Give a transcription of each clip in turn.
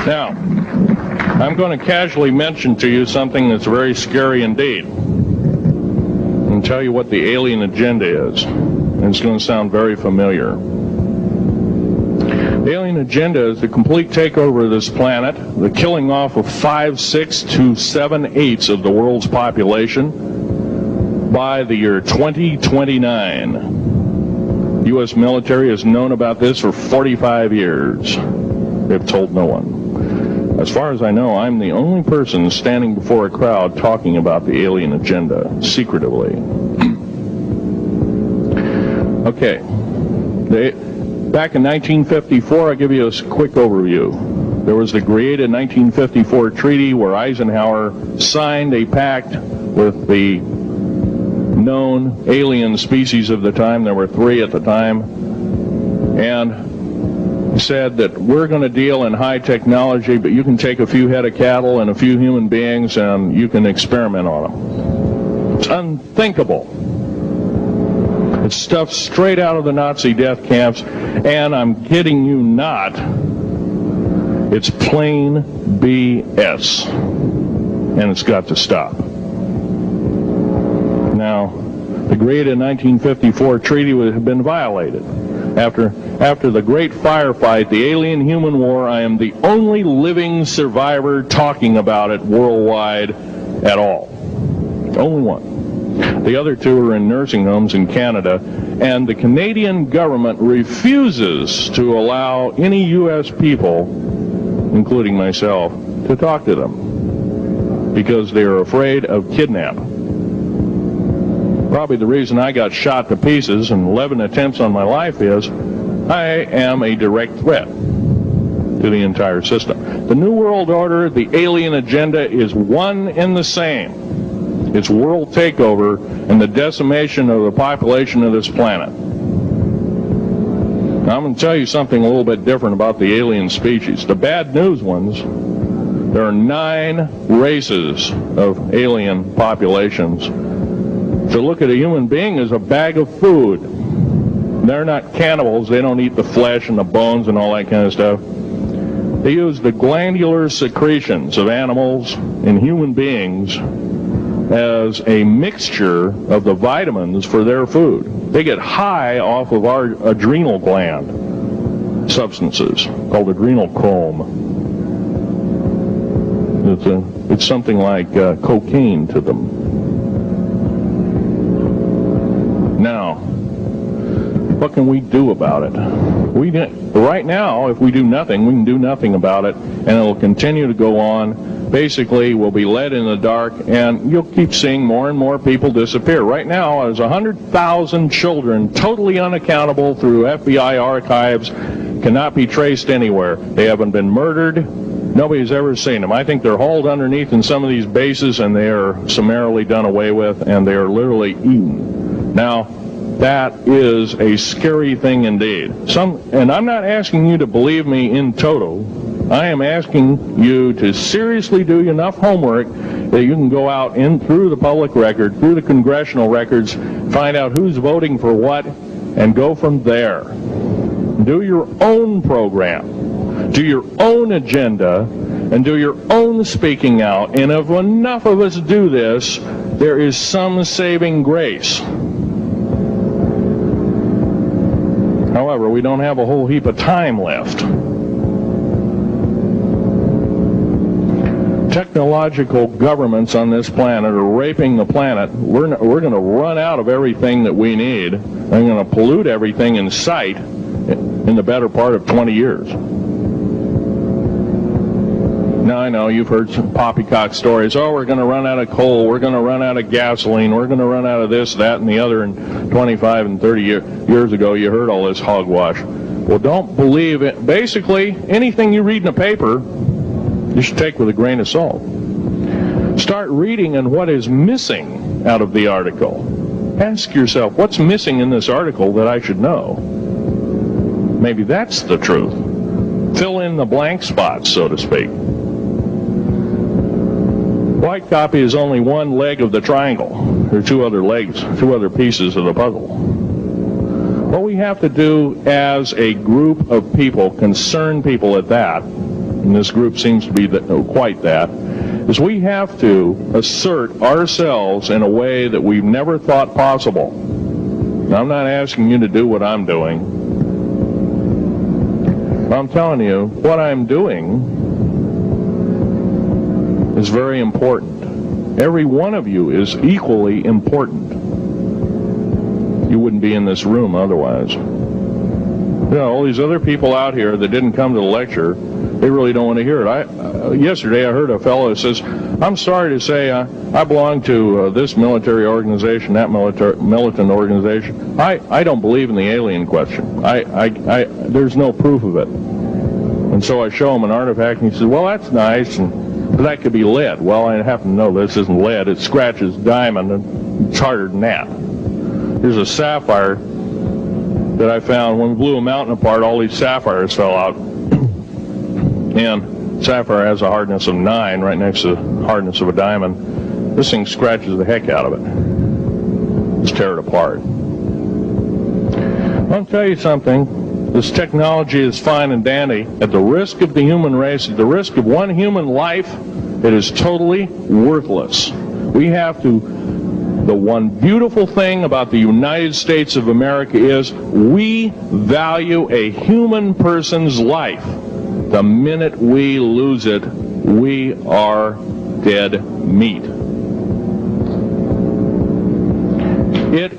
Now, I'm going to casually mention to you something that's very scary indeed, and tell you what the alien agenda is. And it's going to sound very familiar. The alien agenda is the complete takeover of this planet, the killing off of 5, 6 to 7/8 of the world's population by the year 2029. The U.S. military has known about this for 45 years. They've told no one. As far as I know, I'm the only person standing before a crowd talking about the alien agenda, secretively. Okay. Back in 1954, I'll give you a quick overview. There was the created 1954 treaty where Eisenhower signed a pact with the known alien species of the time. There were 3 at the time. And he said that we're going to deal in high technology, but you can take a few head of cattle and a few human beings and you can experiment on them. It's unthinkable. It's stuff straight out of the Nazi death camps, and I'm kidding you not, it's plain BS, and it's got to stop. Now, the created 1954 treaty had been violated. After the great firefight, the alien-human war, I am the only living survivor talking about it worldwide at all. Only one. The other 2 are in nursing homes in Canada, and the Canadian government refuses to allow any U.S. people, including myself, to talk to them because they are afraid of kidnap. Probably the reason I got shot to pieces and 11 attempts on my life is I am a direct threat to the entire system. The New World Order, the alien agenda is one and the same. It's world takeover and the decimation of the population of this planet. Now, I'm going to tell you something a little bit different about the alien species. The bad news ones, there are 9 races of alien populations. To look at a human being as a bag of food. They're not cannibals. They don't eat the flesh and the bones and all that kind of stuff. They use the glandular secretions of animals and human beings as a mixture of the vitamins for their food. They get high off of our adrenal gland substances called adrenal chrome. It's something like cocaine to them. Now, what can we do about it? Right now, if we do nothing, we can do nothing about it, and it will continue to go on. Basically, we'll be led in the dark, and you'll keep seeing more and more people disappear. Right now, there's 100,000 children totally unaccountable through FBI archives, cannot be traced anywhere. They haven't been murdered. Nobody's ever seen them. I think they're hauled underneath in some of these bases, and they are summarily done away with, and they are literally eaten. Now, that is a scary thing indeed. And I'm not asking you to believe me in toto. I am asking you to seriously do enough homework that you can go out through the public record, through the congressional records, find out who's voting for what, and go from there. Do your own program, do your own agenda, and do your own speaking out. And if enough of us do this, there is some saving grace. However, we don't have a whole heap of time left. Technological governments on this planet are raping the planet. We're going to run out of everything that we need. They're going to pollute everything in sight in the better part of 20 years. Now, I know you've heard some poppycock stories. Oh, we're going to run out of coal. We're going to run out of gasoline. We're going to run out of this, that, and the other. And 25 and 30 years ago, you heard all this hogwash. Well, don't believe it. Basically, anything you read in a paper, you should take with a grain of salt. Start reading on what is missing out of the article. Ask yourself, what's missing in this article that I should know? Maybe that's the truth. Fill in the blank spots, so to speak. White copy is only one leg of the triangle. There are 2 other legs, 2 other pieces of the puzzle. What we have to do as a group of people, concerned people at that, and this group seems to be quite that, is we have to assert ourselves in a way that we've never thought possible. Now, I'm not asking you to do what I'm doing. I'm telling you, what I'm doing is very important. Every one of you is equally important. You wouldn't be in this room otherwise. You know, all these other people out here that didn't come to the lecture, they really don't want to hear it. Yesterday I heard a fellow that says, I'm sorry to say I belong to this military organization, that militant organization. I don't believe in the alien question. There's no proof of it. And so I show him an artifact, and he says, well, that's nice, but that could be lead. Well, I happen to know this isn't lead. It scratches diamond, and it's harder than that. Here's a sapphire that I found. When we blew a mountain apart, all these sapphires fell out. And sapphire has a hardness of 9 right next to the hardness of a diamond. This thing scratches the heck out of it. Let's tear it apart. I'll tell you something. This technology is fine and dandy. At the risk of the human race, at the risk of one human life, it is totally worthless. We have to... The one beautiful thing about the United States of America is we value a human person's life. The minute we lose it, we are dead meat. It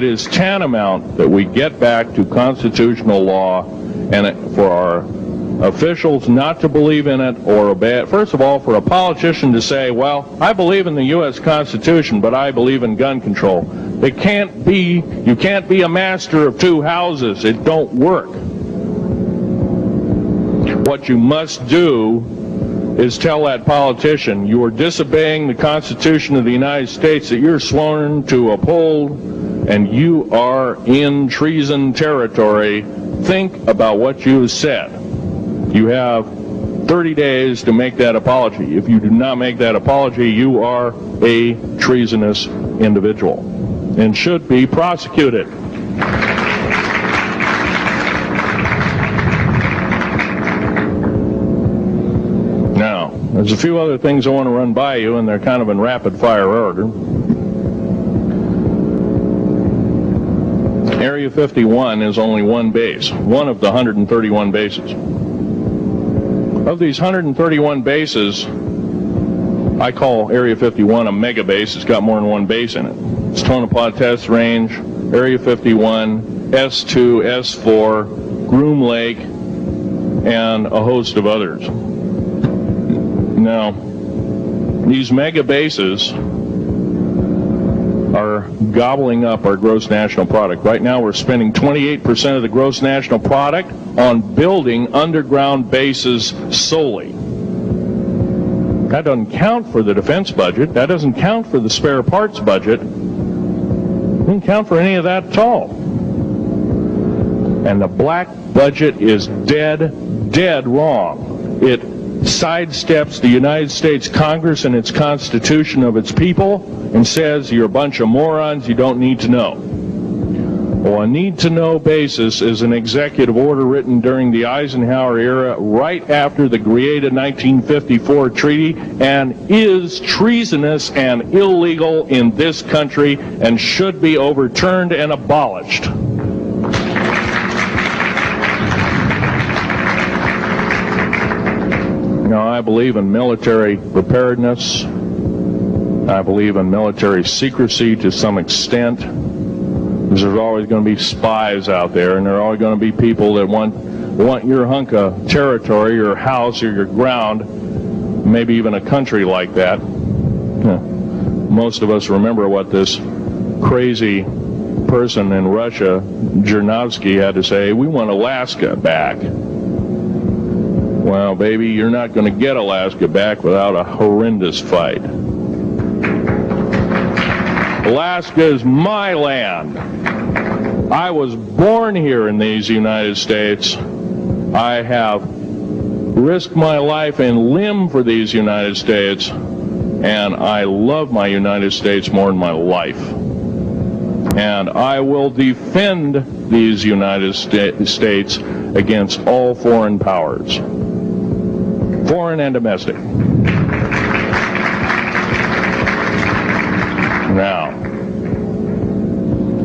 is tantamount that we get back to constitutional law, and for our officials not to believe in it or obey it. First of all, for a politician to say, well, I believe in the U.S. Constitution, but I believe in gun control. You can't be a master of two houses. It don't work. What you must do is tell that politician you are disobeying the Constitution of the United States that you're sworn to uphold, and you are in treason territory. Think about what you have said. You have 30 days to make that apology. If you do not make that apology, you are a treasonous individual and should be prosecuted. Now, there's a few other things I want to run by you, and they're kind of in rapid-fire order. Area 51 is only one base, one of the 131 bases. Of these 131 bases, I call Area 51 a mega base. It's got more than one base in it. It's Tonopah Test Range, Area 51, S2, S4, Groom Lake, and a host of others. Now, these mega bases are gobbling up our gross national product. Right now we're spending 28% of the gross national product on building underground bases solely. That doesn't count for the defense budget. That doesn't count for the spare parts budget. It doesn't count for any of that at all. And the black budget is dead wrong. It sidesteps the United States Congress and its Constitution of its people and says you're a bunch of morons, you don't need to know. Well, a need-to-know basis is an executive order written during the Eisenhower era right after the Greada 1954 treaty and is treasonous and illegal in this country and should be overturned and abolished. Now, I believe in military preparedness. I believe in military secrecy to some extent. Because there's always going to be spies out there, and there are always going to be people that want your hunk of territory, your house, or your ground, maybe even a country like that. Most of us remember what this crazy person in Russia, Zhirinovsky, had to say. We want Alaska back. Well, baby, you're not going to get Alaska back without a horrendous fight. Alaska is my land. I was born here in these United States. I have risked my life and limb for these United States, and I love my United States more than my life. And I will defend these United States against all foreign powers, foreign and domestic. Now,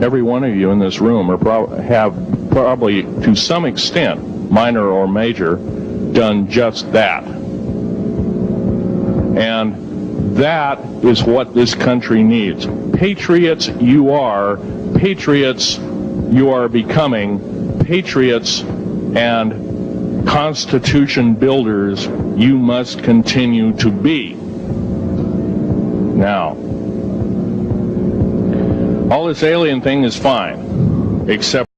every one of you in this room have probably, to some extent, minor or major, done just that. And that is what this country needs. Patriots you are, patriots you are becoming, patriots and Constitution builders you must continue to be. Now, all this alien thing is fine, except